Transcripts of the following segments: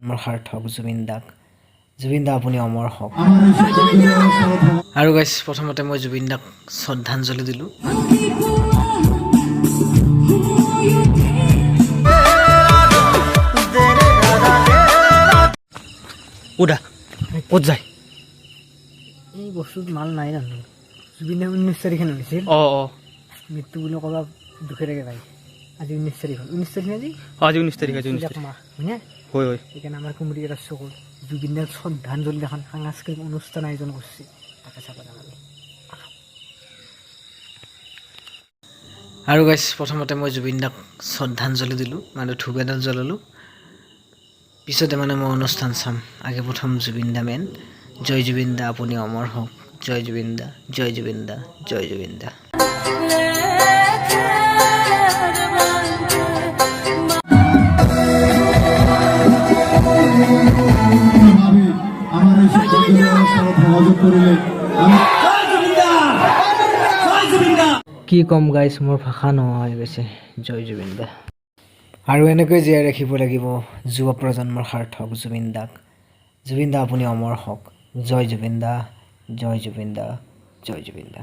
মোৰ সাৰ্থক জুবিন দা আপুনি অমৰ হওক। আৰু গাইছ প্ৰথমতে মই জুবিন দাক শ্ৰদ্ধাঞ্জলি দিলোঁ। ওদা ক'ত যায়? এই বস্তুত মাল নাই জানো? জুবিন দা 19 তাৰিখে হৈছিল। মৃত্যু বুলি ক'বা দুখেৰেকে পায়। আজি 19 তাৰিখ হ'ল। 19 তাৰিখ আজি? আজি 19 তাৰিখ, আজি 19 তাৰিখ। হয়নে? হয় হয়। সেইকাৰণে আমাৰ কুমুৰি এটা চকুৰ জুবিন দাক শ্ৰদ্ধাঞ্জলি এখন সাংস্কৃতিক অনুষ্ঠান আয়োজন কৰিছে। তাকে চাব যাম আমি। আৰু গাইছ প্ৰথমতে মই জুবিন দাক শ্ৰদ্ধাঞ্জলি দিলোঁ, মানে ধূপ এডাল জ্বলালোঁ। পিছতে মানে মই অনুষ্ঠান চাম। আগে প্ৰথম জুবিন দা মেন। জয় জুবিন দা আপুনি অমৰ হওক। জয় জুবিন দা, জয় জুবিন দা, জয় জুবিন দা। কি কম গাইছ, মোৰ ভাষা নোহোৱা হৈ গৈছে। জয় জুবিন দা। আৰু এনেকৈ জীয়াই ৰাখিব লাগিব যুৱ প্ৰজন্মৰ সাৰ্থক জুবিন দাক। জুবিন দা আপুনি অমৰ হওক। জয় জুবিন দা, জয় জুবিন দা, জয় জুবিন দা।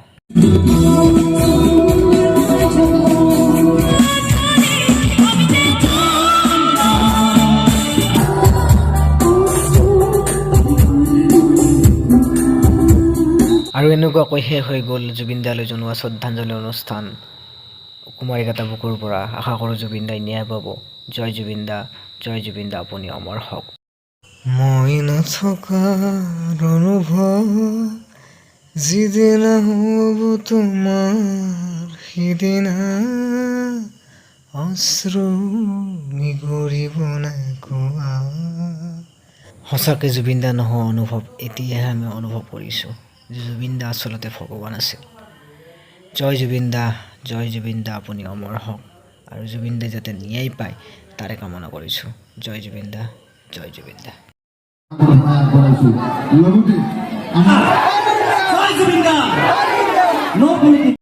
আৰু এনেকুৱাকৈ শেষ হৈ গ'ল জুবিন দালৈ জনোৱা শ্ৰদ্ধাঞ্জলি অনুষ্ঠান কুমাৰীঘাটা বুকুৰ পৰা। আশা কৰোঁ জুবিন দাই ন্যায় পাব। জয় জুবিন দা, জয় জুবিন দা আপুনি অমৰ হওক। মই নথকাৰ অনুভৱ যিদিনা হ'ব তোমাৰ, সিদিনা অশ্ৰু নিগৰিব নাই কোৱা। সঁচাকৈ জুবিন দা নোহোৱা অনুভৱ এতিয়াহে আমি অনুভৱ কৰিছোঁ যে জুবিন দা আচলতে ভগৱান আছিল। জয় জুবিন দা, জয় জুবিন দা আপুনি অমৰ হওক। আৰু জুবিন দাই যাতে ন্যায় পায় তাৰে কামনা কৰিছোঁ। জয় জুবিন দা, জয় জুবিন দা।